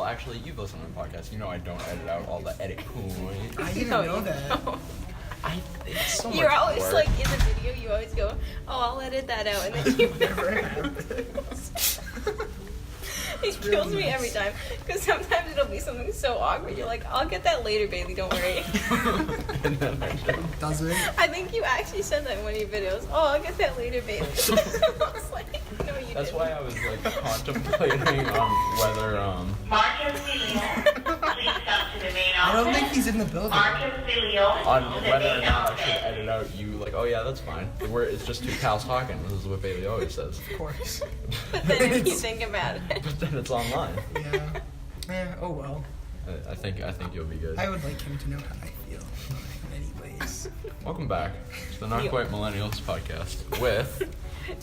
Actually, you listen to the podcast. You know I don't edit out all the edit points. I didn't know that. It's so You're much always work. like in the video. You always go, "Oh, I'll edit that out," and then you Never happens. It kills me every time because sometimes it'll be something so awkward. You're like, "I'll get that later, Bailey. Don't worry." And then I don't. Does it? I think you actually said that in one of your videos. "Oh, I'll get that later, Bailey." I was like, "No, you That's didn't." why I was like contemplating whether Marcus Filio, please come to the main I office. don't think he's in the building. Marcus Filio, on to the whether or main not I should office. edit out you like, oh yeah, that's fine. It's just two cows talking. This is what Bailey always says. Of course. But then if you think about it, But then it's online. Yeah. Yeah. Oh well. I think you'll be good. I would like him to know how I feel. Anyways. Welcome back to the Not Quite Millennials podcast with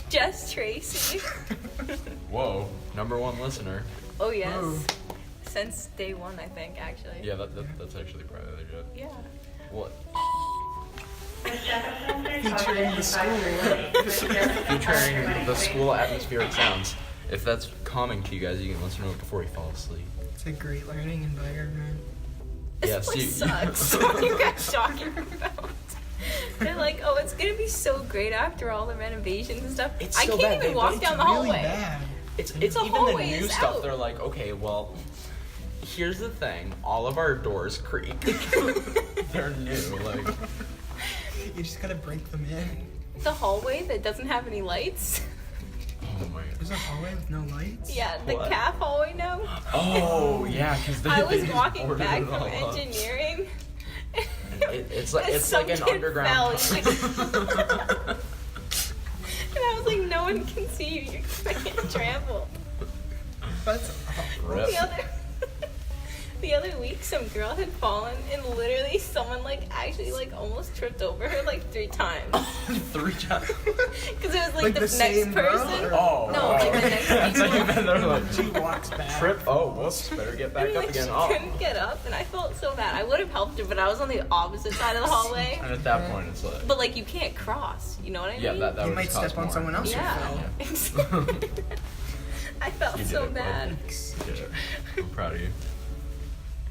Jess Tracy. whoa, #1 listener. Oh yes, Whoa. since day one, I think actually. Yeah, that's actually probably legit. Yeah. What? Ms. Jefferson, please come to Featuring the school. Featuring the school atmospheric sounds. If that's calming to you guys, you can listen to it before you fall asleep. It's a great learning environment. This Yeah, place see- sucks. What are you guys talking about? They're like, oh, it's gonna be so great after all the renovations and stuff. It's I so can't bad. even walk It's down the really hallway. bad. It's The even the hallway new is stuff. out. They're like, okay, well, here's the thing. All of our doors creak. They're new. Like, You just gotta break them in. The hallway that doesn't have any lights. oh my. There's a hallway with no lights. Yeah, the What? calf hallway now. Oh yeah, because I was walking back from engineering. It's like an Something underground. fell. And I was like, no one can see you. You're gonna get trampled. That's awful. Rip. The other week, some girl had fallen, and literally someone actually almost tripped over her 3 times. 3 times. Because it was Like the the next same girl, person. or- Oh. No, like the next That's how you people. meant. They're like, She walks back. trip. Oh, whoops. Better get back And, up again. She Oh. couldn't get up, and I felt so bad. I would have helped her, but I was on the opposite side of the hallway. And at that point, it's like, But you can't cross. You know what I yeah, mean? that You would might cost step on more. someone else. Yeah. I felt You did so it, bud. bad. Yeah, I'm proud of you.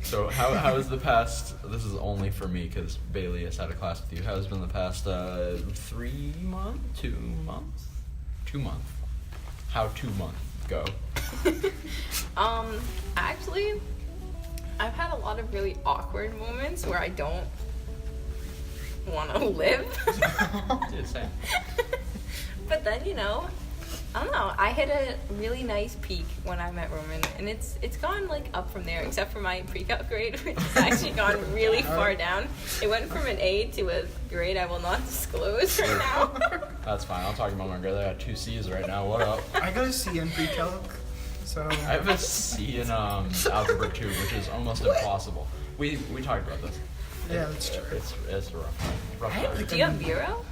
So how is the past? This is only for me because Bailey has had a class with you. How has been the past 3 months? 2 months? 2 months. How 2 months go? Actually, I've had a lot of really awkward moments where I don't want to live. Dude, same. But then, I don't know. I hit a really nice peak when I met Roman, and it's gone up from there, except for my pre-calc grade, which has actually gone really far down. It went from an A to a grade I will not disclose right now. That's fine. I'll talk about my grade. I got 2 C's right now. What up? I got a C in pre-calc, so. I have a C in algebra 2, which is almost impossible. We talked about this. Yeah, that's true. It's rough. I had time. Do you have bureau?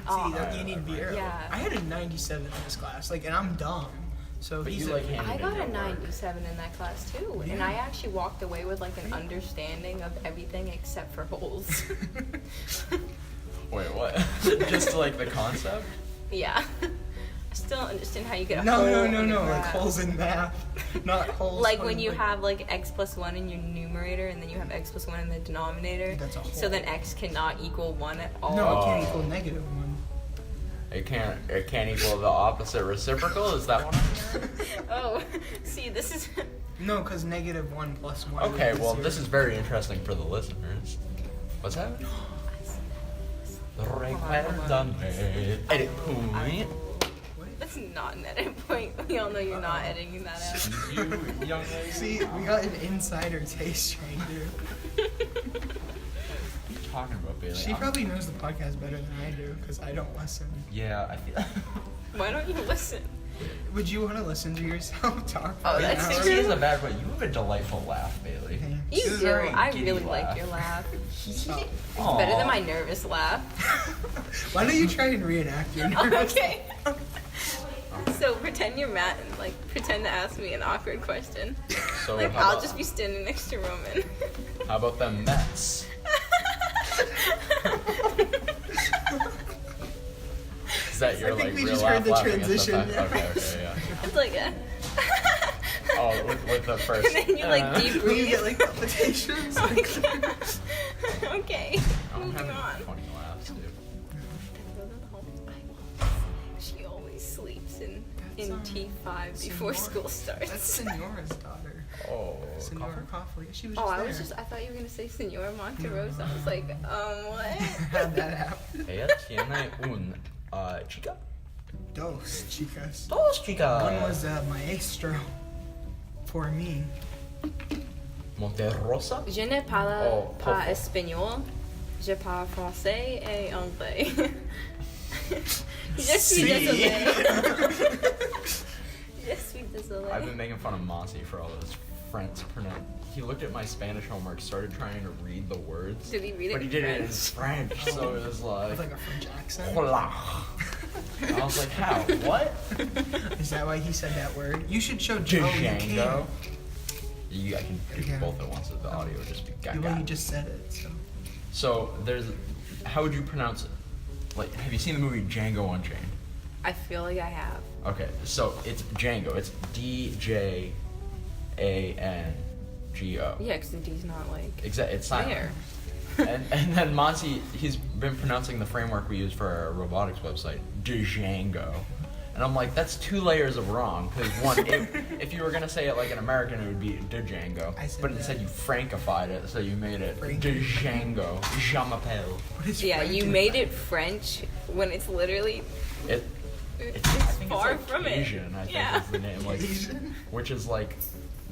See, you need beer. Yeah. I had a 97 in this class, and I'm dumb. So But he's you handed I in got your a work. 97 in that class too, and Yeah. I actually walked away with an understanding of everything except for holes. Wait, what? Just the concept? Yeah. I still don't understand how you get a No, hole no, in no, your no. graph. Holes in math, not holes. When you have x plus 1 in your numerator, and then you have x plus 1 in the denominator. That's a hole. So then x cannot equal 1 at all. No, it can't Oh. equal -1. It can't equal the opposite reciprocal? Is that one? Oh, see, this is. No, because -1 plus 1. Okay, is well, 0. this is very interesting for the listeners. What's that? Edit point. That's not an edit point. We all know you're not editing that out. You young lady. See, we got an insider taste train, dude. What are you talking about, Bailey? She probably knows the podcast better than I do, because I don't listen. Yeah, I feel. Why don't you listen? Would you want to listen to yourself talk for Oh, an that's hour? She is a bad boy. You have a delightful laugh, Bailey. Thanks. You This is a do. very I giddy really laugh. like your laugh. Oh. Aw. Better than my nervous laugh. Why don't you try and reenact your nervous? Okay. So pretend you're Matt and pretend to ask me an awkward question. So how I'll about- just be standing next to Roman. How about the Mets? that your I think like we real just laugh heard the laughing at transition, fact? yeah. Okay, yeah. It's like a. Oh, with the first. And then you like deep You breathe. get like palpitations. Oh my God. Okay. I'm Moving having on. funny laughs, dude. She always sleeps in That's, T5 before Senora. school starts. That's Senora's daughter. Oh, Senora Coughlin. She was Oh, just there. I thought you were gonna say Senora Monterosa. I was like, what? How'd that happen? Ella tiene un chica. Dos chicas. Dos chicas. One was maestro for me. Monterosa. Je ne parle Oh, pas Popo. espagnol. Je parle français et anglais. Je suis désolée. Je suis désolée. I've been making fun of Mossy for all those French pronoun. He looked at my Spanish homework, started trying to read the words. Did he read it But he in did it in French, so it was like, With like a French accent. hola. I was like, how? What? Is that why he said that word? You should show Joe. You Django. can. I can do Yeah. both at once. The audio would just be gaga. Well, you just said it, so. So there's, how would you pronounce it? Like, have you seen the movie Django Unchained? I feel like I have. Okay, so it's Django. It's D-J-A-N-G-O. Yeah, because the D's not like It's silent. there. and then Monty, he's been pronouncing the framework we use for our robotics website, Django. And I'm like, that's 2 layers of wrong. Because one, if you were going to say it like an American, it would be Django. I said But instead that. you Frankified it, so you made it Frank. Django. Je m'appelle. What is Yeah, French you in made French? it French when it's literally It's it's I think far it's like from Asian, it. I think Yeah. is the name. Like, Asian? which is like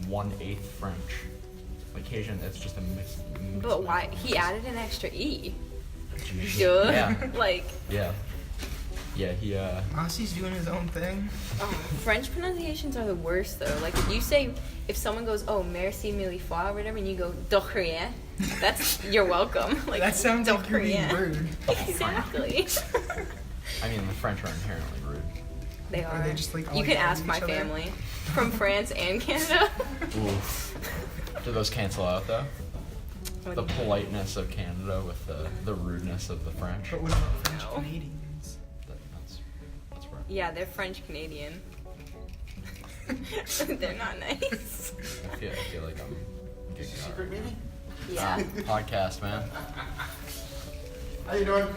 1/8 French. Like Asian, it's just a mix. But why he added an extra E? Duh. Duh. Yeah. Like Yeah. Yeah, he Mossy's doing his own thing. French pronunciations are the worst though. Like if you say if someone goes, "Oh, merci mille fois" or whatever, and you go "de rien," that's you're welcome. Like That sounds "de like you're being rien." rude. Exactly. I mean the French are inherently rude. They are. they just, like, all you can yell at ask my each other? family from France and Canada. Oof. Do those cancel out though? What The do you- politeness of Canada with the rudeness of the French. But what about French No. Canadians? That's right. Yeah, they're French Canadian. They're not nice. I feel like I'm getting secret meeting? Yeah. Podcast, man. How you doing?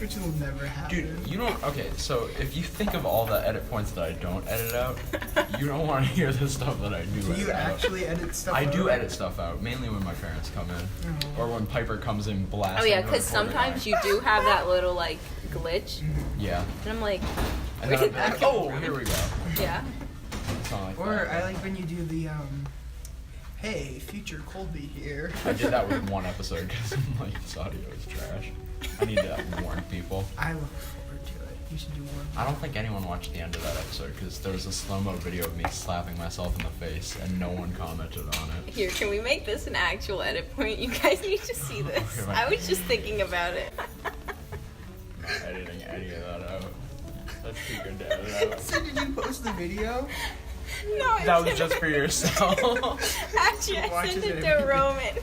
Which will never happen. Dude, you don't. Okay, so if you think of all the edit points that I don't edit out, you don't want to hear the stuff that I do. Do you edit out. actually edit stuff I do out? edit stuff out, mainly when my parents come in, Oh. or when Piper comes in Oh blasting. yeah, the because recording sometimes line. you do have that little like glitch, Yeah. and I'm like, And where then did I'm that like, come oh, from? here we go. Yeah. Something like Or that. I like when you do the hey, future Colby here. I did that with one episode because like this audio is trash. I need to warn people. I look forward to it. You should do one. I don't think anyone watched the end of that episode because there was a slow-mo video of me slapping myself in the face and no one commented on it. Here, can we make this an actual edit point? You guys need to see this. Okay, I was just thinking about it. I'm not editing any of that out. That's too good to edit out. So did you post the video? No, I That was didn't. just for yourself. Actually, I Watches sent it it every to Roman,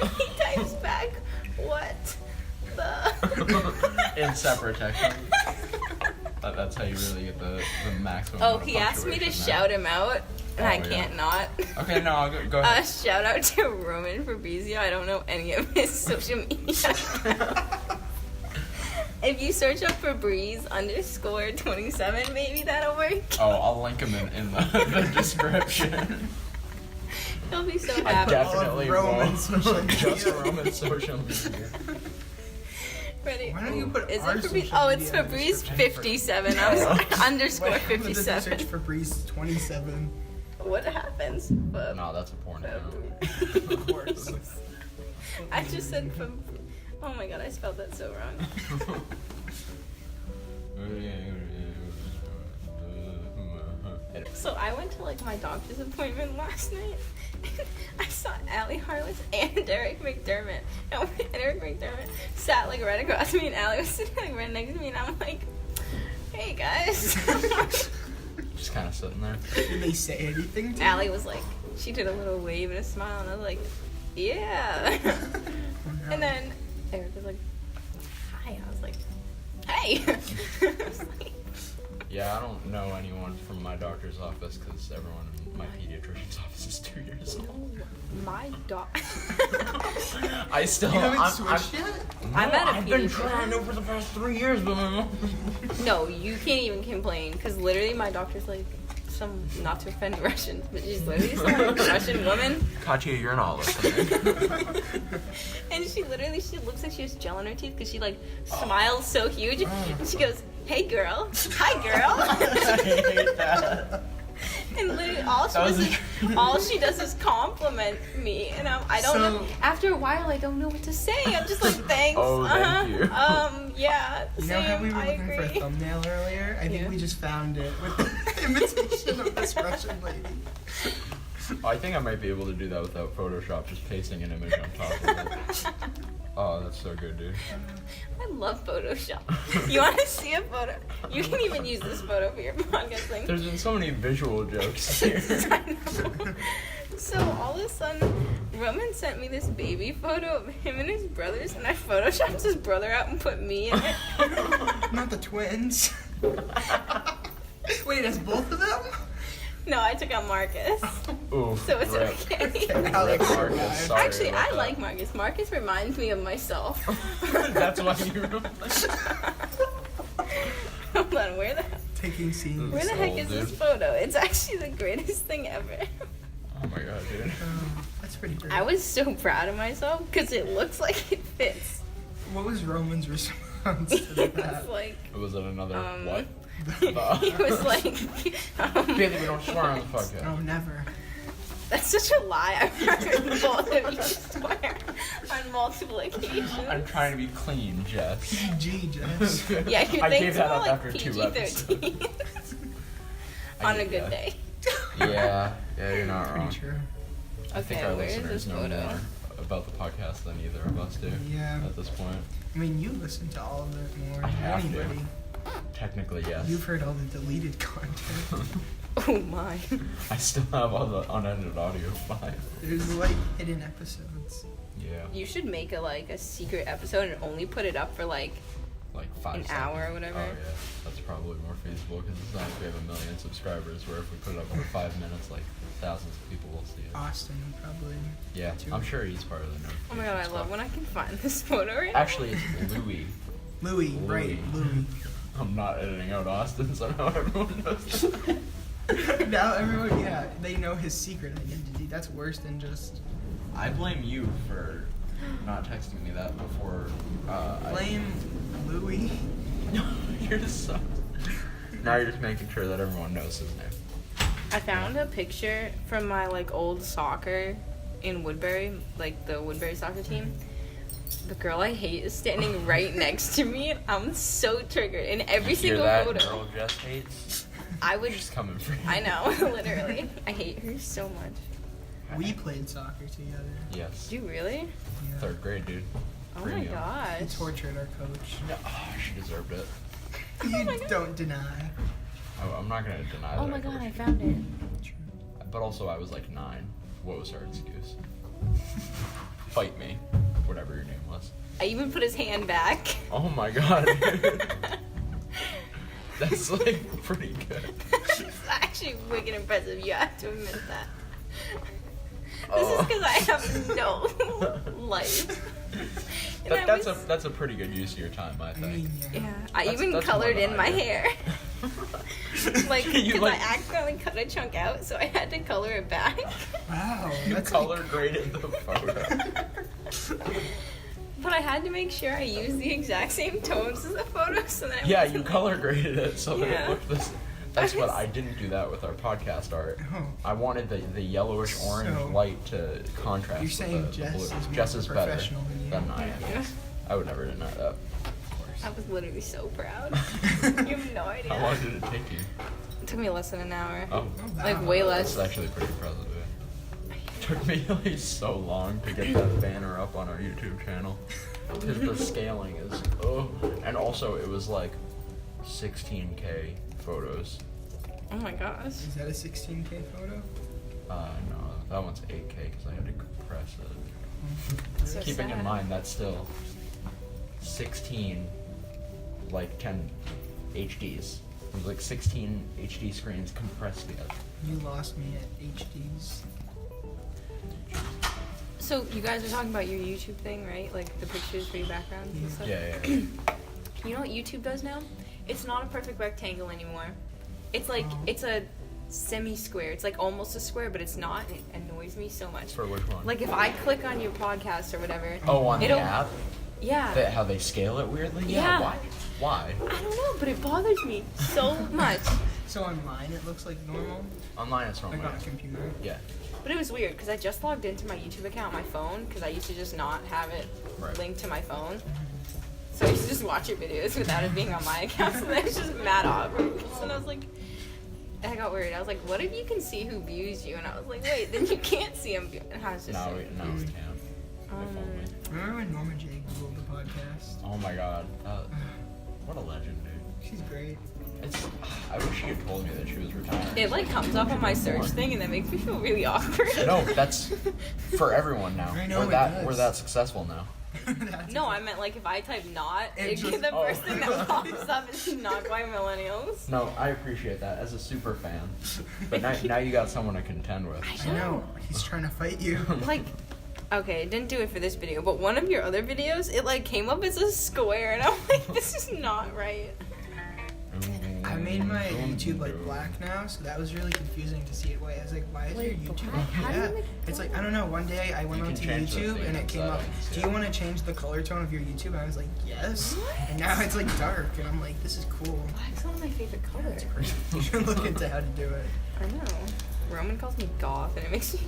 and he types back, "What the?" In separate text. That's how you really get the maximum. Oh, amount of he asked me to punctuation shout there. him out, and Oh, I yeah. can't not. Okay, no, I'll go ahead. Shout out to Roman Fabrizio. I don't know any of his social media. If you search up Fabriz _27, maybe that'll work. Oh, I'll link him in the description. He'll be so I happy. definitely Roman won't. social Just media. Roman social media. Ready? Why don't you put Is our it Fabriz? social Oh, it's media in the Fabriz description? 57. I was like, underscore Wait, what does it search 57. for Breeze 27? What happens? No, that's a porn account. Of course. I just said from. Oh my god, I spelled that so wrong. So I went to like my doctor's appointment last night. And I saw Allie Harless and Eric McDermott. And Eric McDermott sat like right across me, and Allie was sitting like right next to me, and I'm like, "Hey guys." Just kind of sitting there. Did they say anything to Allie was like, she did a little wave and a smile, and I was like, "Yeah." And then Eric was like, hi. I was like, hey. I was like, Yeah, I don't know anyone from my doctor's office because everyone in my pediatrician's office is 2 years old. my dog. I still. You haven't I'm, switched yet? No, I'm at a I've been pediatrician. trying to for the past 3 years, but my mom. No, you can't even complain because literally my doctor's like some, not to offend Russians, but she's literally some like, Russian woman. Katya, you're not listening. And she looks like she has gel in her teeth because she like smiles so huge. And she goes, hey girl, hi girl. I hate that. And literally all she does is compliment me. And I don't know. After a while, I don't know what to say. I'm just like, thanks. Oh, thank you. Yeah, You same, know how we were I looking for a agree. thumbnail earlier? I think Yeah. we just found it with the imitation of this Russian lady. I think I might be able to do that without Photoshop, just pasting an image on top of it. Oh, that's so good, dude. I love Photoshop. You want to see a photo? You can even use this photo for your podcast thing. There's been so many visual jokes here. I know. So all of a sudden, Roman sent me this baby photo of him and his brothers, and I photoshopped his brother out and put me in it. Not the twins. Wait, that's both of them? No, I took out Marcus, Ooh, so it's rip. okay. Alex, Rip Marcus, sorry Actually, about I that. like Marcus. Marcus reminds me of myself. That's why you remember. Hold on, where the Taking scenes. where the heck old, is this dude. photo? It's actually the greatest thing ever. Oh my god, dude. That's pretty great. I was so proud of myself because it looks like it fits. What was Roman's response to He that? was like, Was it another what? he was like, Bailey, we don't swear on the podcast. Oh, never. that's such a lie. I've heard both of you swear on multiple occasions. I'm trying to be clean, Jess. PG, Jess. Yeah, you I think gave it's that more up like after 2 episodes. PG-13 I on a gave good that. day. Yeah, you're not wrong. Pretty true. I think Okay, our where is listeners this know photo? more about the podcast than either of us do. Yeah. At this point, I mean, you listen to all of it more I than have to. anybody. technically yes. You've heard all the deleted content. Oh my. I still have all the unedited audio files. There's like hidden episodes. Yeah. You should make a secret episode and only put it up for like 5 an seconds. hour or whatever. Oh yeah, that's probably more feasible because it's not like we have 1 million subscribers. Where if we put it up for 5 minutes, like thousands of people will see it. Austin probably. Yeah, too. I'm sure he's part of the Oh my god, I love when I can find this photo right now. Actually, it's Louis. Louis, right? Louis. I'm not editing out Austin, so now everyone knows. Now everyone, yeah, they know his secret identity. That's worse than just I blame you for not texting me that before. blame Louis. No, you're just so. Now you're just making sure that everyone knows his name. I found a picture from my like old soccer in Woodbury, like the Woodbury soccer team. The girl I hate is standing right next to me. I'm so triggered in every You hear single that, photo. girl Jess hates? I would. She's coming for you. I know, literally. I hate her so much. We played soccer together. Yes. Do you really? Yeah. 3rd grade, dude. Oh my Premium. He gosh. tortured our coach. No, she deserved it. You my God. don't deny. I'm not gonna deny that. Oh my god, I found it. True. But also, I was like 9. What was her excuse? Fight me. Whatever your name was. I even put his hand back. Oh my god. That's like pretty good. It's actually wicked impressive. You have to admit that. This is Oh. because I have no life. And I That's was- a pretty good use of your time, I I think. mean, yeah. Yeah, I That's- even that's more colored than in I my do. hair. Like, You, because like- I accidentally cut a chunk out, so I had to color it back. Wow. You That's color graded the photo. But I had to make sure I used the exact same tones as the photo, so that it Yeah, wasn't you like- color graded it so that Yeah. it looked this. That's what I didn't do that with our podcast art. Oh. I wanted the yellowish orange So, light to contrast you're with saying the Jess blue. is more Jess is better professional than you. than I am. Yeah. I would never deny that. I was literally so proud. You have no idea. How long did it take you? It took me less than an hour. Oh, Like, way that's less. actually pretty impressive. Yeah. Took me like so long to get that banner up on our YouTube channel because the scaling is and also it was like 16K photos. Oh my gosh. Is that a 16K photo? No, that one's 8K because I had to compress it. So Keeping in sad. mind that's still 16, like 10 HDs. It was like 16 HD screens compressed together. You lost me at HDs. So you guys are talking about your YouTube thing, right? Like the pictures for your backgrounds and stuff? Yeah. You know what YouTube does now? It's not a perfect rectangle anymore. It's like, it's a semi-square. It's like almost a square, but it's not. And it annoys me so much. For which one? Like if I click on your podcast or whatever. Oh, on the it'll- app? Yeah. How they scale it weirdly? Yeah. Why? I don't know, but it bothers me so much. So online it looks like normal, Online it's like normal. on a computer. Yeah. But it was weird because I just logged into my YouTube account on my phone because I used to just not have it Right. linked to my phone. So I used to just watch your videos without it being on my account. So then it's just mad awkward. So I was like, I got worried. I was like, what if you can see who views you? And I was like, wait, then you can't see them. And I was just Now like, it's Tam. If only. Remember when Norma J googled the podcast? Oh my god. What a legend, dude. She's great. I wish she had told me that she was retiring. it like comes up on my search thing and that makes me feel really awkward. No, that's for everyone now. I know we're it that does. successful now. That's No, I meant like if I type not, It just- the oh. first thing that pops up is not by millennials. No, I appreciate that as a super fan. But now you got someone to contend with. I know. He's trying to fight you. Like, okay, didn't do it for this video, but one of your other videos, it like came up as a square, and I'm like, this is not right. I made my YouTube like black now, so that was really confusing to see it white. I was like, why is your YouTube? black? How do you Yeah, make it it's like I don't know. One day I went You can onto change the YouTube and it came up. settings, Do yeah. you want to change the color tone of your YouTube? And I was like, yes. And now it's like dark, and I'm like, this is cool. Black's not my favorite color. You should look into how to do it. I know. Roman calls me goth, and it makes me,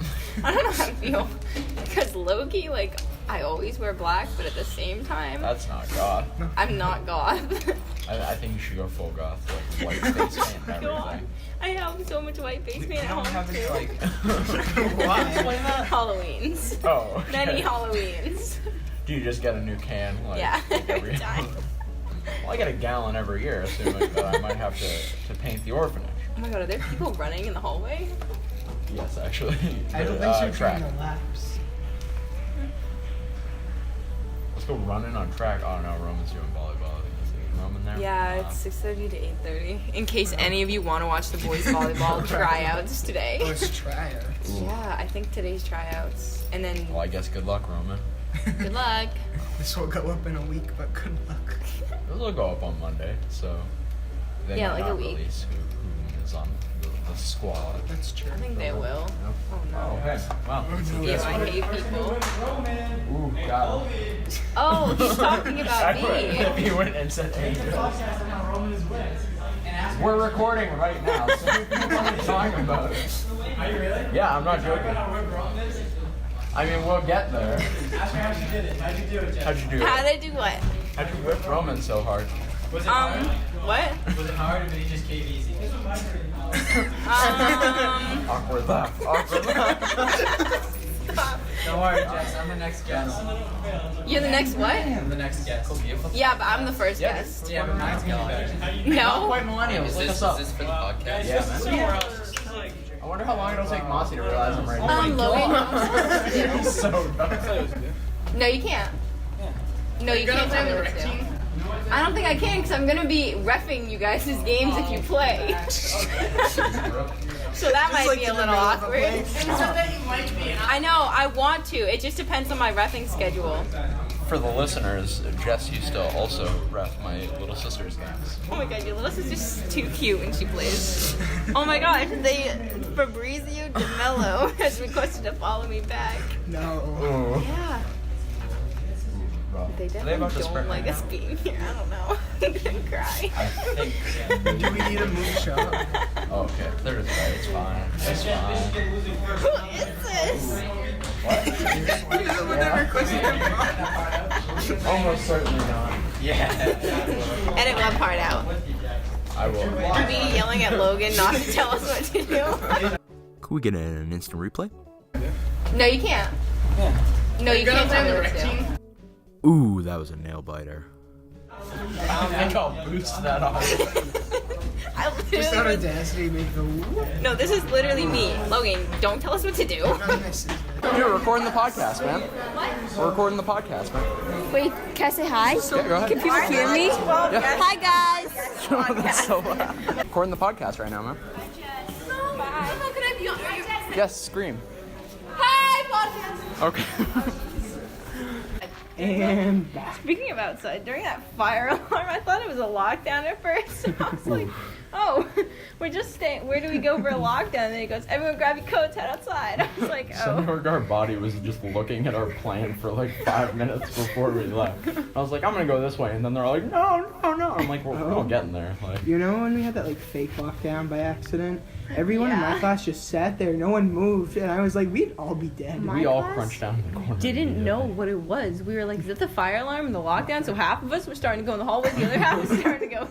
I don't know how I feel. Because low-key, like, I always wear black, but at the same time, That's not goth. I'm not goth. I think you should go full goth, like white face paint and God, everything. I have so much white face paint at home, too. Why? Halloweens. Oh. Okay. Many Halloweens. Do you just get a new can? Like, Yeah, like every time. Well, I get a gallon every year, assuming that I might have to paint the orphanage. Oh my god, are there people running in the hallway? Yes, actually. I don't think she's trying the laps. Let's go running on track. Oh no, Roman's doing volleyball. Is Roman there? Yeah, it's 6:30 to 8:30. In case any of you want to watch the boys volleyball tryouts today. Oh, it's tryouts. Ooh. Yeah, I think today's tryouts. And then Well, I guess good luck, Roman. good luck. This will go up in a week, but good luck. This will go up on Monday, so they Yeah, might like a not week. release who is on the squad. That's true. I think they will. Nope. Oh Oh, no. hey. Wow. Yeah, I hate people. Ooh, got him. Oh, he's talking about If me. you went and said, hey, we're recording right now, so what are you talking about? Are you really? Yeah, I'm not joking. I mean, we'll get there. Ask me how you did it. How'd you do it, Jess? How'd you do How it? did I do what? How'd you whip Roman so hard? Was it hard? What? Was it hard, or did he just cave easy? Awkward laugh. Awkward laugh. Stop. Don't worry, Jess. I'm the next guest. You're the next what? I'm the next guest. Yeah, but I'm the first guest. Yeah, but mine's gonna be better. Not No? quite millennials. Look us up. for the podcast? Yeah, man. I wonder how long it'll take Mossy to realize I'm right now. Logan. He's so dumb. No, you can't. No, you can't tell me what to do. I don't think I can because I'm gonna be reffing you guys' games if you play. So that might like be a in the little middle of a awkward. play. I know, I want to. It just depends on my reffing schedule. For the listeners, Jess used to also ref my little sister's games. Oh my god, your little sister's just too cute when she plays. Oh my gosh, Fabrizio DeMello has requested to follow me back. No. Ooh. Yeah, Rough. they Are definitely about to don't spread like right us now? being here. I don't know. I'm gonna cry. I think. Do we need a move shot? Oh, okay. They're just right. It's fine. It's fine. Who is this? Almost certainly not. Yeah. Edit one part out. I will. Me yelling at Logan not to tell us what to do. Could we get an instant replay? No, you can't. No, you can't tell me what to do. Ooh, that was a nail biter. I don't think I'll boost that off. I Just on literally was, Audacity, make the whoop. no, this is literally me. Logan, don't tell us what to do. We're recording the podcast, man. We're recording the podcast, man. Wait, can I say hi? Yeah, go ahead. Can people hear me? Yeah. Hi, guys. That's so loud. Recording the podcast right now, man. How can I be on? Yes, scream. Hi, podcast. Okay. And Speaking of outside, during that fire alarm, I thought it was a lockdown at first. I was like, oh, we're just staying. Where do we go for a lockdown? And then he goes, everyone grab your coats, head outside. I was like, oh. Our body was just looking at our plan for like 5 minutes before we left. I was like, I'm gonna go this way, and then they're like, no. I'm like, we're all getting there. Like, you know when we had that like fake lockdown by accident? Everyone in my Yeah. class just sat there, no one moved, and I was like, we'd all be dead. My we all class crunched down in the corner. didn't know what it was. We were like, is it the fire alarm and the lockdown? So half of us were starting to go in the hallway, the other half was starting to go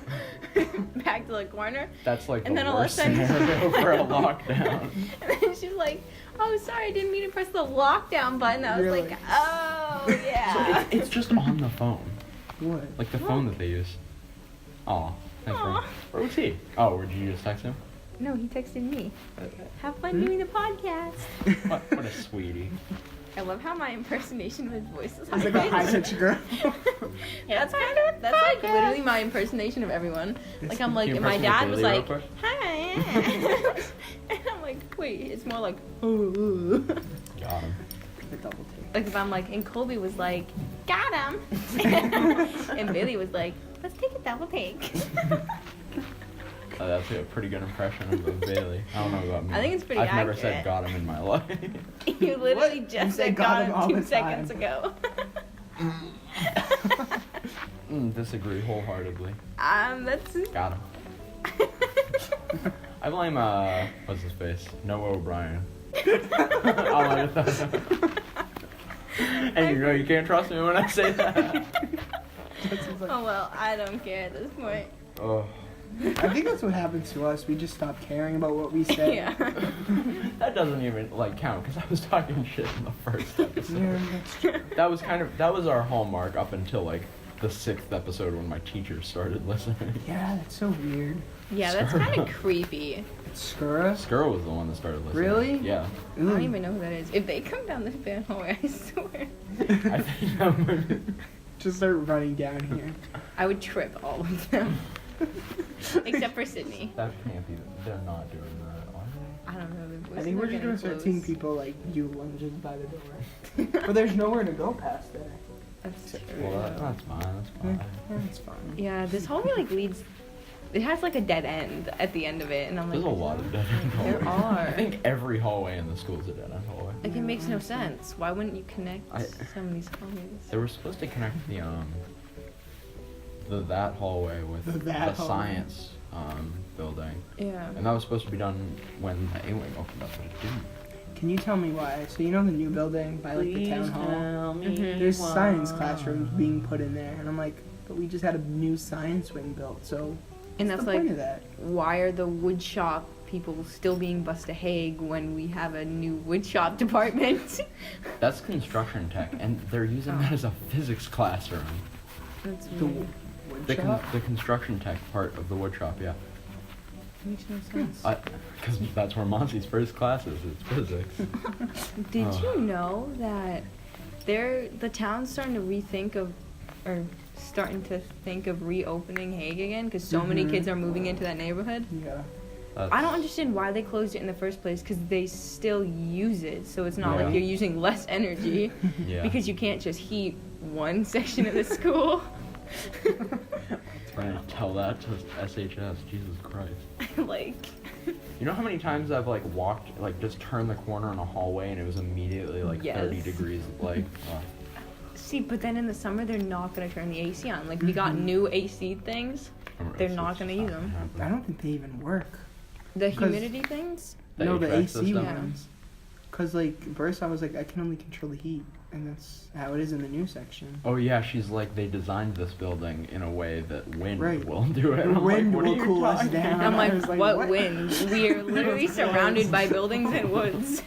back to the corner. That's like And the then all of a worst sudden- scenario for a lockdown. And then she's like, oh, sorry, I didn't mean to press the lockdown button. I was Really? like, oh, yeah. It's just on the phone, What? like the phone that they use. Aw, thanks for. Aw. Where was he? Oh, did you just text him? No, he texted me. Have fun doing the podcast. What a sweetie. I love how my impersonation of his voice is It's like a high pitched girl. That's like literally my impersonation of everyone. Like I'm like, Can you and my impersonate dad was Bailey like, real hi, and I'm like, wait, it's more like, ooh. Got him. The double take. Like if I'm like, and Colby was like, got him, and Billy was like, let's take a double take. That's a pretty good impression of Bailey. I don't know about me. I think it's pretty I've never said accurate. got him in my life. You literally What? just You said say got got him him all 2 the seconds time. ago. Disagree wholeheartedly. That's. Got him. I blame, what's his face? Noah O'Brien. I'll let it And you know you can't trust me when I say that. Oh well, I don't care at this point. Oh. I think that's what happens to us. We just stop caring about what we say. Yeah. That doesn't even, like, count, because I was talking shit in the first episode. Yeah, that's true. That was our hallmark up until, like, the 6th episode when my teacher started listening. Yeah, that's so weird. Yeah, that's kind of creepy. It's Skura? Skura was the one that started listening. Really? Yeah. I don't even know who that is. If they come down this bad hallway, I swear, I think that might Just start running down here. I would trip all of them. Except for Sydney. That can't be. They're not doing that, are I don't know. Their I voices think are we're just getting gonna start seeing close. people like do lunges by the door. But there's nowhere to go past there. That's they? true. Well, that's fine. That's Yeah, fine. it's fine. Yeah, this hallway like leads. It has like a dead end at the end of it, and I'm like, There's a lot of dead end hallways. There are. I think every hallway in the school is a dead end hallway. like it makes no sense. Why wouldn't you connect I- some of these hallways? They were supposed to connect that hallway with The the that hallway. science building, Yeah. and that was supposed to be done when the A wing opened up, but it didn't. Can you tell me why? So you know the new building by like the town hall? Mhm. There's science classrooms being put in there, and I'm like, but we just had a new science wing built, so And what's that's the like, point of that? why are the wood shop people still being bused to Hague when we have a new wood shop department? That's construction tech, and they're using that as a physics classroom. That's The weird. wood The, shop? the construction tech part of the wood shop, yeah. Makes no sense. Because that's where Monty's first class is. It's physics. Did Oh. you know that the town's starting to rethink of, or starting to think of reopening Hague again? Because so many Mhm. kids are moving into that neighborhood. Yeah. That's, I don't understand why they closed it in the first place. Because they still use it, so it's not Yeah. like you're using less energy. Yeah. Because you can't just heat one section of the school. Trying to tell that to SHS. Jesus Christ. Like, You know how many times I've like walked, like just turned the corner in a hallway and it was immediately like 30 Yes. degrees, like. see, but then in the summer they're not gonna turn the AC on. Like we got new AC things. They're it's not just gonna not use them. happen. I don't think they even work. The 'Cause- humidity things. The No, the HVAC AC system? ones. Cause like first I was like, I can only control the heat, and that's how it is in the new section. Oh yeah, she's like they designed this building in a way that wind Right. will do it. The And I'm wind like, what will are you cool us talking down. about? I'm I like, was like, what what? wind? We are literally surrounded by buildings and woods.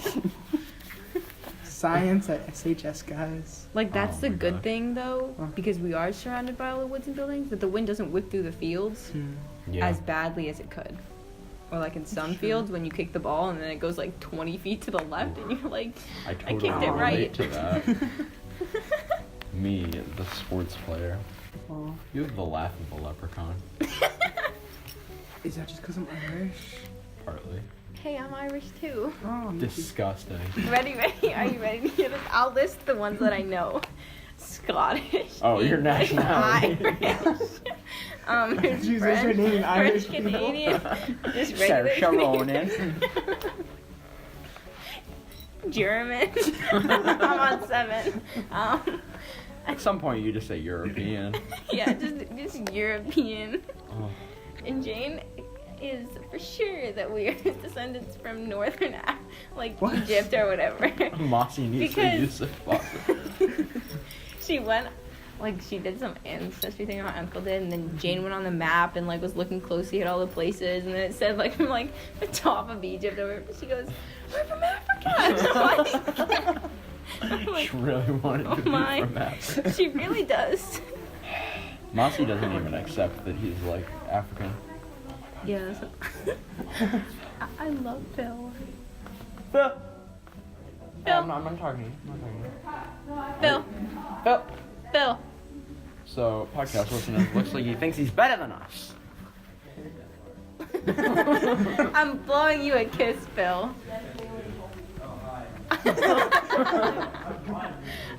science at SHS, guys. Like, that's Oh the my good gosh. thing, though, Huh. because we are surrounded by all the woods and buildings, that the wind doesn't whip through the fields Yeah. as badly as it could. Or, like, in some fields, when you kick the ball and then it goes, like, 20 feet to the left, and you're like, I kicked totally it right. relate to that. Me, the sports player. Oh, You have the laughable leprechaun, is that just because I'm Irish? partly. hey, I'm Irish, too. Oh, me too. Disgusting. Ready? Are you ready to hear this? I'll list the ones that I know. Scottish. Oh, your English, nationality. Irish. There's Jesus, French, you're naming Irish French, people. Canadian, just Saoirse regular Ronan. German. I'm on 7. At some point, you just say European. Yeah, just European. Oh. And Jane is for sure that we are descendants from northern, like What? Egypt or whatever. Mossy needs to Because- use it possible. She went, like, she did some ancestry thing my uncle did, and then Jane went on the map and, like, was looking closely at all the places, and then it said, like, from, like, the top of Egypt over, she goes, we're from Africa! I'm like, She really wanted oh to be my. from Africa. She really does. Mossy doesn't even accept that he's, like, African. Yes. I love Phil. Phil! Phil. I'm not talking to you. I'm not talking to you. Phil. Phil! Phil. So, podcast listener looks like he thinks he's better than us. I'm blowing you a kiss, Phil.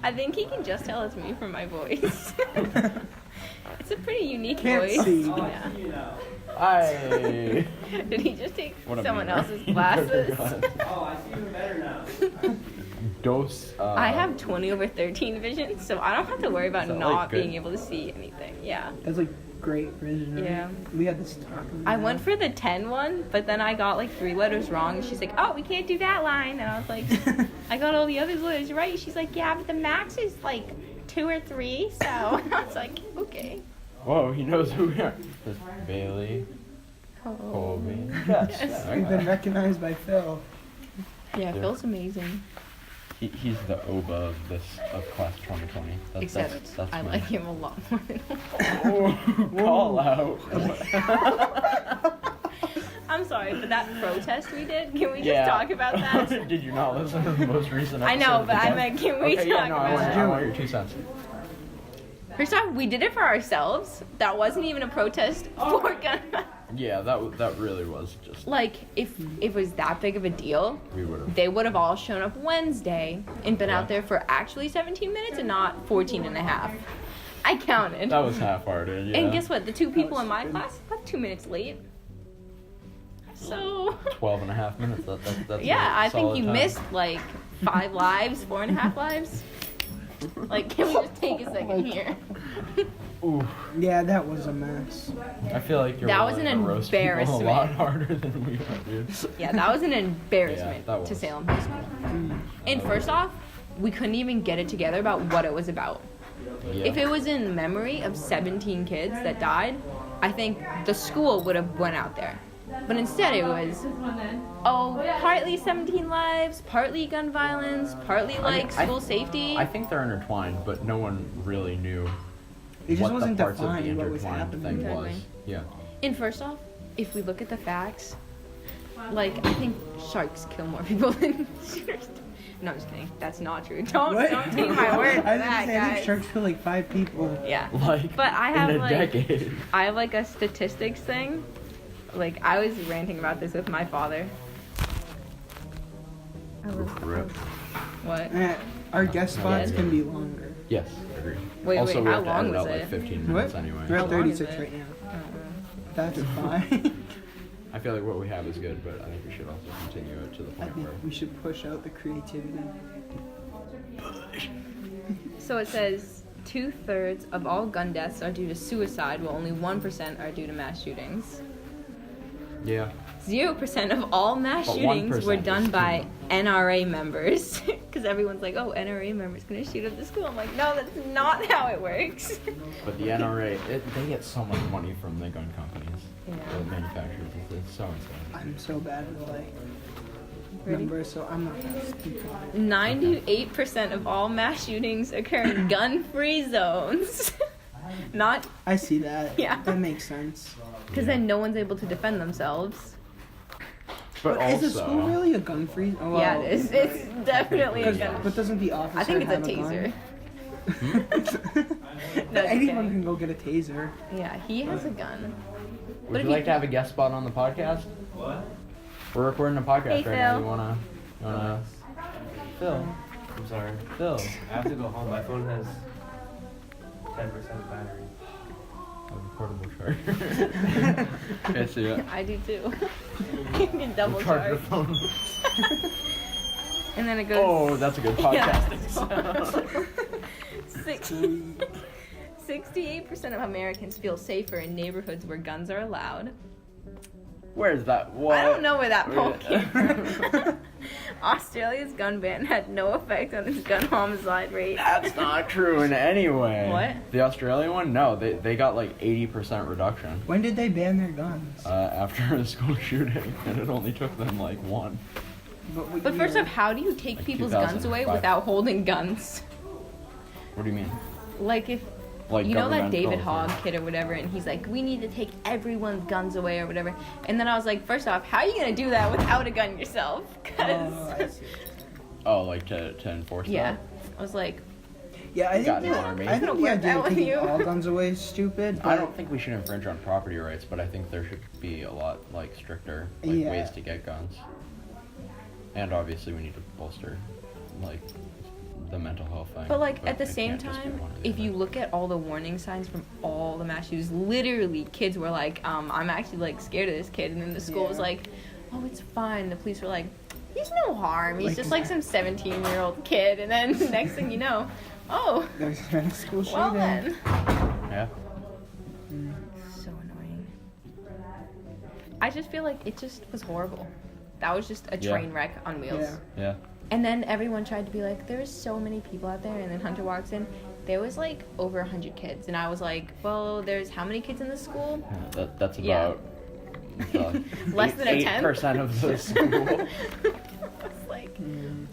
I think he can just tell it's me from my voice. It's a pretty unique Can't voice. see. Yeah. Hi. Did he just take What a someone mirror. else's glasses? Dos. I have 20/13 vision, so I don't have to worry about Is that, not like, good? being able to see anything. Yeah. That's like great vision. Right? Yeah. We had this talk. I went for the 10 one, but then I got like 3 letters wrong. And she's like, oh, we can't do that line. And I was like, I got all the other letters right. She's like, yeah, but the max is like 2 or 3. So I was like, okay. Whoa, he knows who we are. There's Bailey, Oh. Colby, Jess. Yes. We've been recognized by Phil. Yeah, Phil's amazing. He's the Oba of class 2020. Except that's I my- like him a lot more than Oh, call out. I'm sorry, but that protest we did, can we just Yeah. talk about that? Did you not listen to the most recent episode? I know, of the but I podcast? meant, can we Okay, talk yeah, no, about I it? want your 2 cents. First off, we did it for ourselves. That wasn't even a protest for gun. Yeah, that really was just. Like, if it was that big of a deal, We would have. they would have all shown up Wednesday and been Yeah. out there for actually 17 minutes and not 14 and a half. I counted. That was half-hearted. Yeah. And guess what? The 2 people in my class left 2 minutes late. So, 12 and a half minutes. That's yeah, a I think solid you time. missed like 5 lives, 4.5 lives. Like, can we just take a second here? Ooh, Yeah, that was a mess. I feel like you're That was willing an to roast people a lot embarrassment. harder than we are, dude. Yeah, that was an embarrassment Yeah, that to was. Salem High School. And first off, we couldn't even get it together about what it was about. Yeah. If it was in memory of 17 kids that died, I think the school would have went out there. But instead it was, partly 17 lives, partly gun violence, partly like school safety. I think they're intertwined, but no one really knew It just what wasn't the parts of the defined what was intertwined happening. thing was. Exactly. Yeah. And first off, if we look at the facts, like, I think sharks kill more people than shooters. No, I'm just kidding. That's not true. Don't take my word for I that, think guys. sharks kill like 5 people. Yeah. Like But I have in a like decade. I have like a statistics thing. Like, I was ranting about this with my father. I was Rip. what? Our guest spots Yeah. can be longer. Yes, agreed. Wait, also, we how have to long edit was out like it? 15 What? minutes anyway. We're How at long is 36 it? right now. I don't know. That's fine. I feel like what we have is good, but I think we should also continue it to the I point think where. we should push out the creativity. So it says 2/3 of all gun deaths are due to suicide, while only 1% are due to mass shootings. Yeah. 0% of all mass But shootings 1% were is done too by much. NRA members. Because everyone's like, oh, NRA members gonna shoot up the school. I'm like, no, that's not how it works. But the NRA, they get so much money from the gun companies, Yeah. the manufacturers. It's so insane. I'm so bad with like Ready? number, so I'm not gonna speak on it. 98% of all mass shootings occur in gun-free zones. Not I see that. Yeah. That makes sense. because then no one's able to defend themselves. But Is also, the school really a gun free? Oh, well, Yeah, it is. It's definitely a 'cause- gun. But doesn't the officer I think it's a have taser. gun? No, just Anyone kidding. can go get a taser. Yeah, he has a gun. would if you like to have a guest spot on the podcast? What? We're recording a podcast Hey, right now. Phil. You wanna? Phil. I'm sorry. Phil. I have to go home. My phone has 10% battery. I have a portable charger. Okay, see ya. I do too. You can double Charge your charge. phone. And then it goes. Oh, that's a good podcasting Yeah. sound. 68% of Americans feel safer in neighborhoods where guns are allowed. Where's that? What? I don't know where that poll Where- came from. Australia's gun ban had no effect on its gun homicide rate. That's not true in any way. What? The Australian one? No, they got like 80% reduction When did they ban their guns? after a school shooting, and it only took them like one. What But first year? off, how do you take Like people's guns away 2005. without holding guns? What do you mean? Like if Like you know that governmental David or- Hogg kid or whatever, and he's like, we need to take everyone's guns away or whatever. And then I was like, first off, how are you gonna do that without a gun yourself? Oh, I Because see. Oh, like to enforce yeah, that? I was like, Yeah, I Got think an army. I think the Work idea out of with taking you. all guns away is stupid. I but- don't think we should infringe on property rights, but I think there should be a lot like stricter Yeah. ways to get guns. And obviously we need to bolster like the mental health thing. but like at the it same can't just be time, one or the if you other. look at all the warning signs from all the mass shootings, literally kids were like, I'm actually like scared of this kid, and then the school was Yeah. like, oh, it's fine. The police were like, he's no harm. He's Like- just like some 17-year-old kid, and then the next thing you know, oh, There's been a school shooting. well then. Yeah. So annoying. I just feel like it just was horrible. That was just a Yeah. train wreck on wheels. Yeah. Yeah. And then everyone tried to be like, there's so many people out there. And then Hunter walks in. There was like over 100 kids. And I was like, well, there's how many kids in the school? Yeah, that's Yeah. about Less than a 10th? 8% of the school. It's like,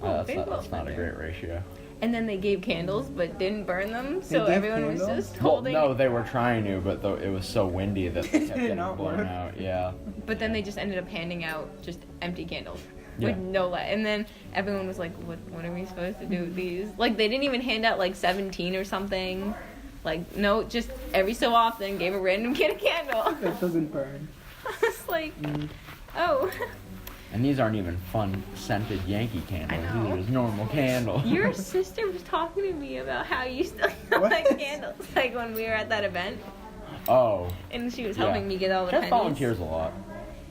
That's big not little a thunder. great ratio. And then they gave candles, but didn't burn them. So gave everyone was candles? just Well, holding. no, they were trying to, but it was so windy that they kept Did getting not blown work. out. Yeah. But then they just ended up handing out just empty candles. Yeah. With no light. And then everyone was like, what are we supposed to do with these? Like, they didn't even hand out, like, 17 or something. Like, no, just every so often gave a random kid a candle. That doesn't burn. I was like, oh. And these aren't even fun scented Yankee candles. I know. These are just normal candles. Your sister was talking to me about how you still What? like candles. Like, when we were at that event. Oh. And she was Yeah. helping me get all the Jeff pennies. volunteers a lot.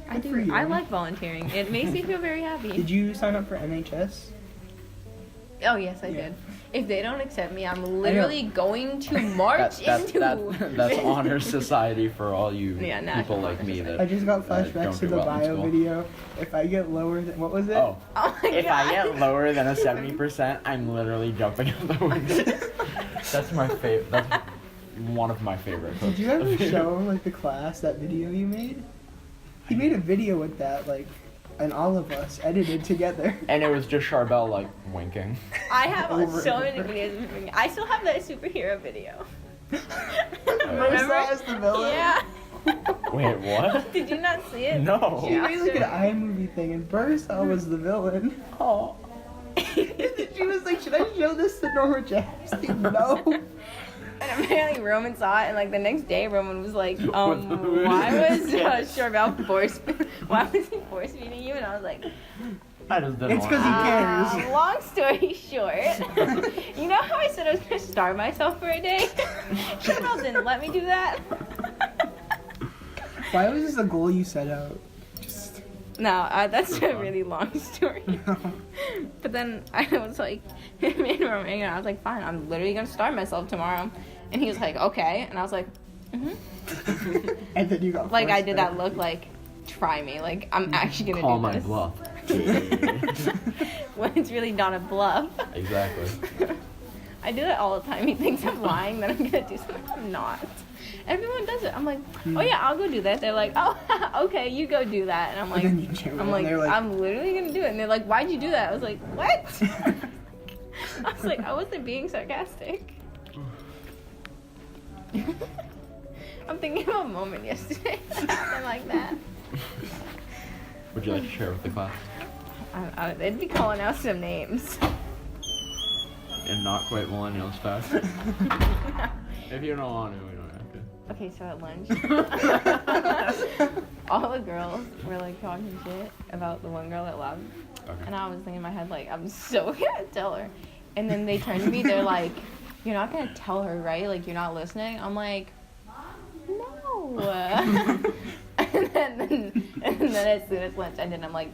I Good do. for you. I like volunteering. It makes me feel very happy. Did you sign up for NHS? Oh, yes, I Yeah. did. If they don't accept me, I'm literally going to march into... That's honor society for all you Yeah, people National like Honor me Society. that I just got don't flashbacks to do the well in bio school. video. If I get lower than what was it? Oh. Oh my If god. I get lower than a 70%, I'm literally jumping out the window. That's my favorite. That's one of my favorite Did you ever show like the class that video you made? He made a video with that, like, and all of us edited together. And it was just Charbel like winking. I have Over so and many over. videos of me. I still have that superhero video. Remember as the villain? Yeah. Wait, what? Did you not see it? No. She Yeah. made like an iMovie thing, and Bursa was the villain. Oh. She was like, "Should I show this to Norma Jess?" No. And apparently Roman saw it, and like the next day, Roman was like, What why the- was Charbel why was he force feeding you? And I was like, I just didn't It's want 'cause he cares. long story short, you know how I said I was gonna starve myself for a day? Charbel didn't let me do that. Why was this a goal you set out? Just No, that's a really long story. no. But then I was like, me and Roman, and I was like, fine, I'm literally gonna starve myself tomorrow. And he was like, okay. And I was like, And then you got like I forced did back. that look, like, try me, like I'm actually gonna Call do my this. bluff. When it's really not a bluff. Exactly. I do that all the time. He thinks I'm lying, then I'm gonna do something I'm not. Everyone does it. I'm like, oh yeah, I'll go do that. They're like, oh, okay, you go do that. And I'm like, then you do it, and they're like- I'm literally gonna do it. And they're like, why'd you do that? I was like, what? I was like, I wasn't being sarcastic. I'm thinking of a moment yesterday that happened like that. Would you like to share with the class? They'd be calling out some names. In not quite millennials fashion. If you don't want to, we don't have to. Okay, so at lunch, all the girls were like talking shit about the one girl that left. Okay. And I was thinking in my head, like, I'm so gonna tell her. And then they turned to me, they're like, you're not gonna tell her, right? Like, you're not listening? I'm like, no. and then as soon as lunch ended, I'm like,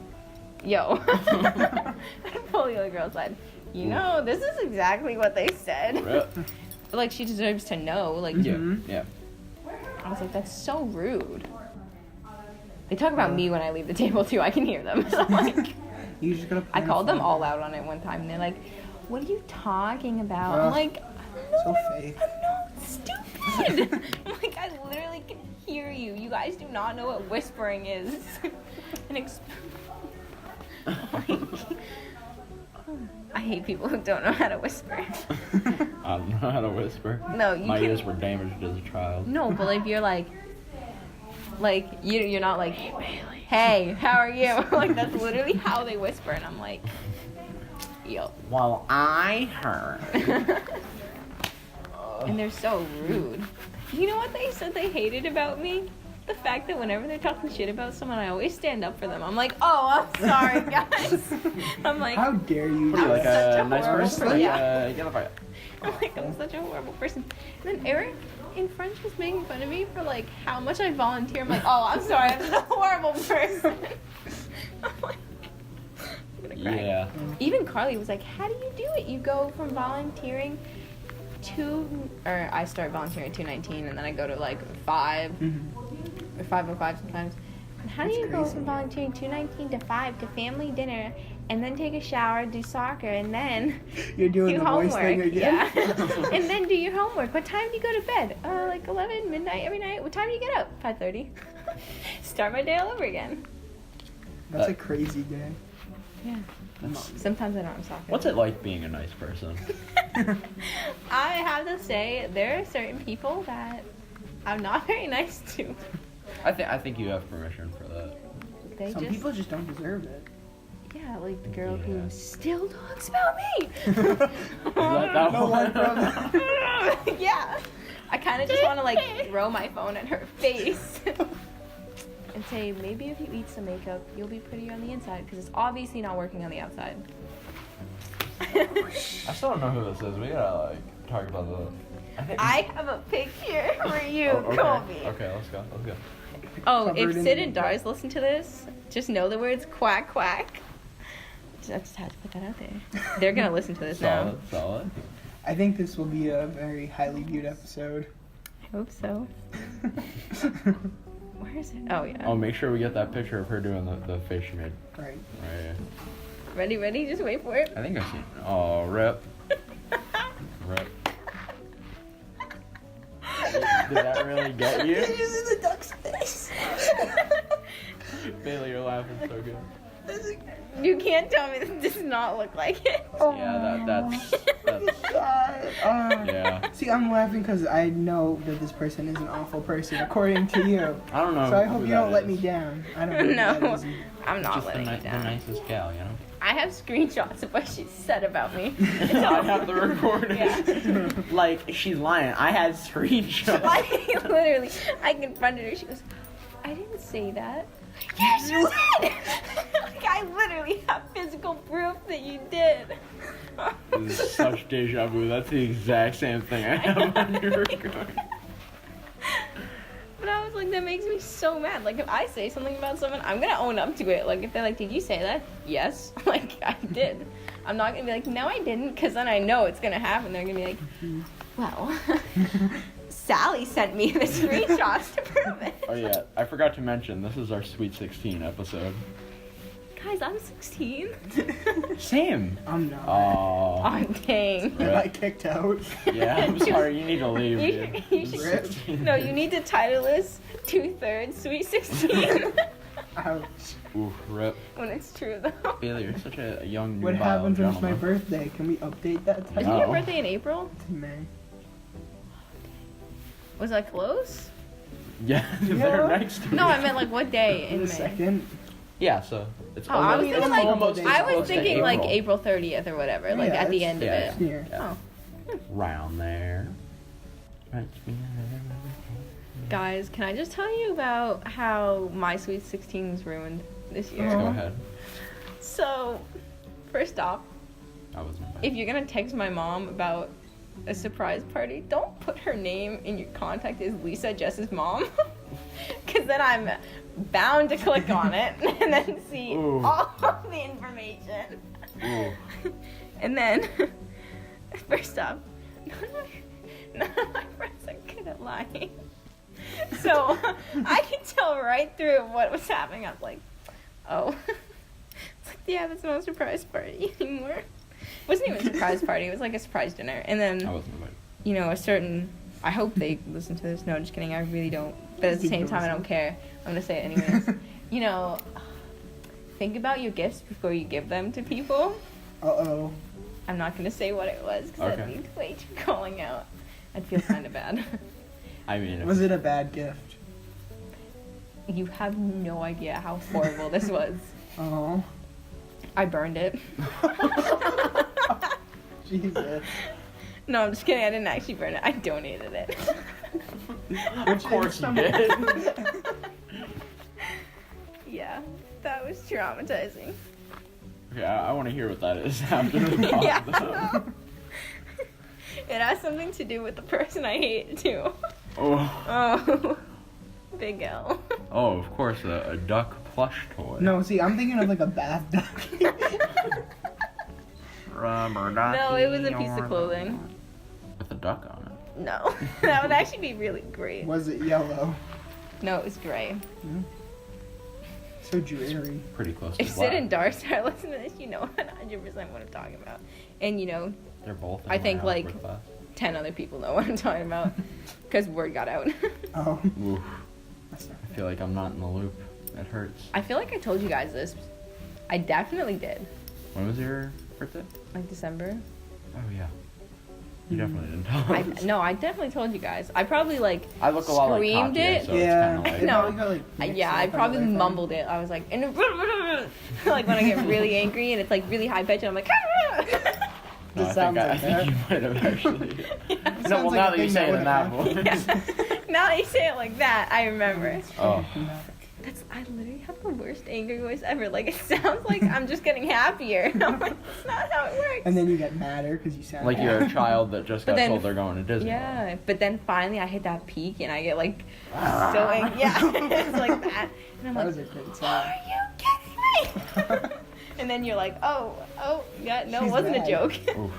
yo. I pull the other girl aside. You know, this is exactly what they said. Rip. Like, she deserves to know. Like, Yeah. I was like, that's so rude. They talk about me when I leave the table, too. I can hear them. So I'm like, You just gotta. I called them all out on it one time, and they're like, what are you talking about? I'm like, So fake. I'm not stupid. I'm like, I literally can hear you. You guys do not know what whispering is. And I hate people who don't know how to whisper. I don't know how to whisper. No, you My can- ears were damaged as a child. No, but if you're like you're not like, hey, how are you? Like, that's literally how they whisper, and I'm like, yo. Well, I heard. And they're so rude. You know what they said they hated about me? The fact that whenever they're talking shit about someone, I always stand up for them. I'm like, oh, I'm sorry, guys. I'm like, How dare you? What are you, like such a a nice horrible person? person. Get up here. I'm like, I'm such a horrible person. And then Eric in French was making fun of me for like how much I volunteer. I'm like, oh, I'm sorry, I'm just a horrible person. I'm like, I'm gonna cry. Yeah. Even Carly was like, how do you do it? You go from volunteering I start volunteering at 219, and then I go to like 5 or 5:05 sometimes. And how do you go from volunteering 219 to 5 to family dinner, and then take a shower, do soccer, and then You're doing do the voice thing homework? again. Yeah. And then do your homework. What time do you go to bed? Like 11, midnight every night. What time do you get up? 5:30. Start my day all over again. That's a crazy day. Yeah. Sometimes I don't have soccer. What's it like being a nice person? I have to say, there are certain people that I'm not very nice to. I think you have permission for that. They Some just, people just don't deserve it. yeah, like the girl Yeah. who still talks about me. Is that that No one? one from. Yeah. I kind of just want to like throw my phone at her face and say, maybe if you eat some makeup, you'll be prettier on the inside, because it's obviously not working on the outside. I still don't know who this is. We gotta like talk about the. I have a picture for you, Oh, okay. Colby. Okay, let's go. Oh, Covered if in Sid and black. Dars listen to this, just know the words quack quack. I just had to put that out there. They're gonna listen to this now. Solid. I think this will be a very highly viewed episode. I hope so. Where is it? Oh yeah. Oh, make sure we get that picture of her doing the face she made. Right. Right. Yeah. Ready? Just wait for it. I think I've seen. Oh, rip. Rip. Did that really get you? Using the duck's face. Bailey, you're laughing so good. You can't tell me this does not look like it. Yeah, that's God. yeah. See, I'm laughing because I know that this person is an awful person, according to you. I don't know. So I hope who you that don't let is. me down. I don't know. who that No, is. I'm not Just letting you the down. nicest gal, you know. I have screenshots of what she said about me. It's I all- have the recording. Yeah. Like, she's lying. I had screenshots. I literally, I confronted her. She goes, I didn't say that. Yes, you did! Like, I literally have physical proof that you did. This is such deja vu. That's the exact same thing I have on your recording. But I was like, that makes me so mad. Like, if I say something about someone, I'm gonna own up to it. Like, if they're like, did you say that? Yes. Like, I did. I'm not gonna be like, no, I didn't, because then I know it's gonna happen. They're gonna be like, well, Sally sent me the screenshots to prove it. Oh yeah, I forgot to mention, this is our Sweet 16 episode. Guys, I'm 16. Same. I'm not. Oh. Oh, dang. I got kicked out. Yeah, I'm sorry. You need to leave, You, dude. you should, Rip. no, you need to title this 2/3 Sweet 16. Ouch. Ooh, rip. When it's true, though. Bailey, you're such a young What nubile happened since my gentleman. birthday? Can we update that Isn't title? your No. birthday in April? to May? Was I close? Yeah, they're Yeah. next to No, you. I meant like what day in The May? second. Yeah, so it's Oh, I was almost, thinking it's like almost I as was close to thinking like April. April 30th or whatever, like Yeah, at the it's- end yeah, of it. Yeah. Oh, Round there. guys, can I just tell you about how my Sweet 16 was ruined this year? Go ahead. So, first off, I wasn't invited. if you're gonna text my mom about a surprise party, don't put her name in your contact as Lisa, Jess's mom, because then I'm bound to click on it and then see Ooh. all of the information. Ooh. And then, first off, none of my friends are good at lying. So I can tell right through what was happening. I was like, oh, it's like, yeah, that's not a surprise party anymore. It wasn't even a surprise party. It was like a surprise dinner. And I then, wasn't invited. you know, I hope they listen to this. No, just kidding. I really don't. But at the same time, I don't care. I'm going to say it anyways. You know, think about your gifts before you give them to people. Uh-oh. I'm not going to say what it was because Okay. that'd be way too calling out. I'd feel kind of bad. I mean, Was it a bad gift? You have no idea how horrible this was. Oh. I burned it. Jesus. No, I'm just kidding. I didn't actually burn it. I donated it. of course you did. Yeah, that was traumatizing. Okay, I want to hear what that is after the pod, Yeah. though. It has something to do with the person I hate, too. Oh. Oh, big L. Oh, of course, a duck plush toy. No, see, I'm thinking of like a bath duck. Rubber No, it was a piece of clothing. With a duck on it. No, that would actually be really great. Was it yellow? No, it was gray. So dreary. Pretty close to If black. Sid and Dar start listening to this, you know 100% what I'm talking about. And, you know, They're both in I my think, like, algebra class. 10 other people know what I'm talking about. Because word got out. Oh. Oof. That's not I feel like I'm not in the loop. It hurts. I feel like I told you guys this. I definitely did. When was your birthday? Like December. Oh, yeah. You definitely didn't tell us. No, I definitely told you guys. I probably like I look a lot like screamed Katya, it. so Yeah. it's kind of like... It No. probably got, like, mixed Yeah, up I and probably everything. mumbled it. I was like, and like when I get really angry and it's like really high pitched, and I'm like, No, This I sounds think, I like think that. you might have actually... Sounds No, well, like now a that you thing say it in would that happen. voice. now that you say it like that, I remember. Oh. I literally have the worst angry voice ever. Like, it sounds like I'm just getting happier. I'm like, that's not how it works. And then you get madder because you sound Like you're a child that just But got then- told they're going to Disney. Yeah, but then finally I hit that peak and I get like so angry. Yeah, it's like that. And I'm That like, was a great song. are you kidding me? And then you're like, oh, yeah, no, it She's wasn't mad. a joke. Oof.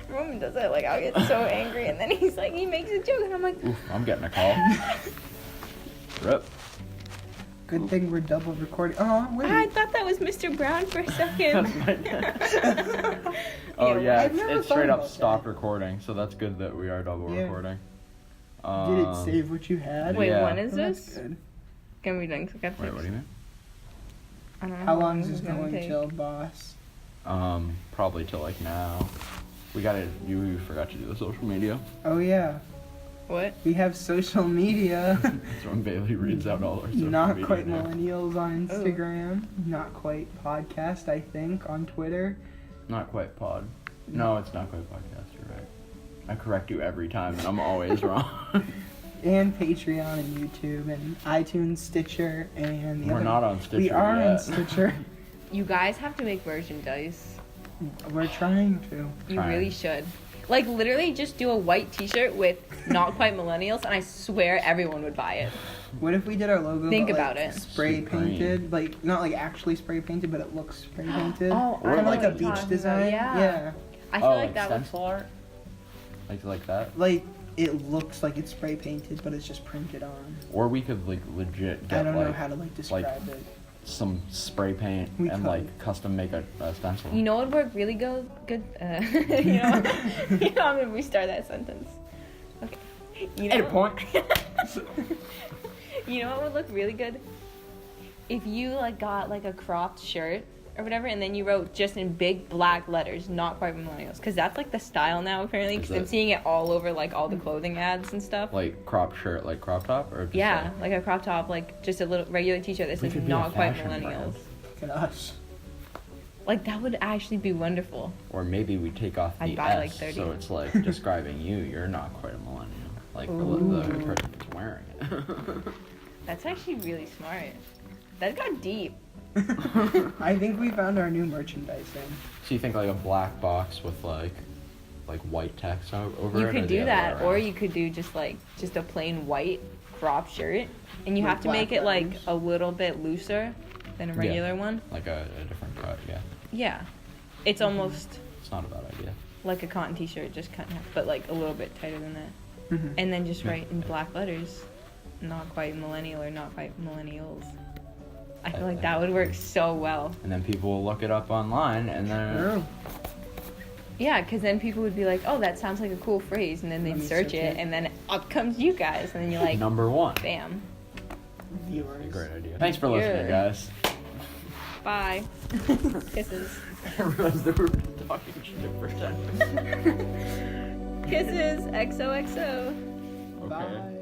Roman does that, like, I'll get so angry and then he's like, he makes a joke and I'm like, Oof, I'm getting a call. Rip. Good thing we're double recording. Oh, wait. I thought that was Mr. Brown for a second. That's my dad. Oh yeah, I've never it's straight thought up about stopped recording, so that's good that we are double Yeah. recording. Did it save what you had? Wait, Yeah. when is Well, that's this? good. Can we done? Wait, what do you mean? I don't know How long is it's this gonna going take. till, boss? Probably till like now. We gotta. You forgot to do the social media. Oh, yeah. What? We have social media. That's when Bailey reads out all our social Not media quite names. millennials on Instagram. Not quite podcast, I think, on Twitter. Not quite pod. No, it's not quite podcast. You're right. I correct you every time, and I'm always wrong. And Patreon and YouTube and iTunes, Stitcher, and the We're other. not on Stitcher We are yet. on Stitcher. You guys have to make merchandise. We're trying to. You Trying. really should. Like, literally just do a white t-shirt with not quite millennials, and I swear everyone would buy it. What if we did our logo? Think but, about like, it. Spray Supreme. painted, like not like actually spray painted, but it looks spray painted. Oh, I kind of know like what a you're beach talking about, design. yeah. I feel Oh, like that would. stencil art? Like that? Like it looks like it's spray painted, but it's just printed on. Or we could like legit get I don't know like how to like describe it. some spray paint We and could. like custom make a stencil. You know what would work really good? You know, I'm gonna restart that sentence. Okay. You know Edit point. You know what would look really good? If you like got like a cropped shirt or whatever, and then you wrote just in big black letters, "Not quite millennials," because that's like the style now apparently. Because Is I'm it? seeing it all over like all the clothing ads and stuff. Like crop shirt, like crop top, or just Yeah, like a crop top, like just a little regular t-shirt that We says could be a "Not quite fashion millennials." brand. Look at us. Like that would actually be wonderful. Or maybe we take off the I'd buy, like, S, 30. so it's like describing you. You're not quite a millennial. Like the person who's wearing it. That's actually really smart. That got deep. I think we found our new merchandise then. So you think like a black box with like white text over You it? or could the do other that, way or around? you could do just a plain white crop shirt, and you With have to make black it like letters. a little bit looser than a Yeah. regular one. Like a different cut. Yeah, Yeah, it's almost it's not a bad idea. like a cotton t-shirt, just cut in half, but like a little bit tighter than that. Mhm. And then just Yeah. write in black letters, "Not quite millennial" or "Not quite millennials." I feel like that would work so well. And then people will look it up online, and then True. Yeah, because then people would be like, "Oh, that sounds like a cool phrase," and then Let they'd me search search it, it. and then up comes you guys, and then you're like, number one. "Bam, Viewers. Great idea. Thanks for listening, Yeah. guys. bye, kisses, I realized that we were talking shit for 10 minutes. kisses, XOXO." Okay. Bye.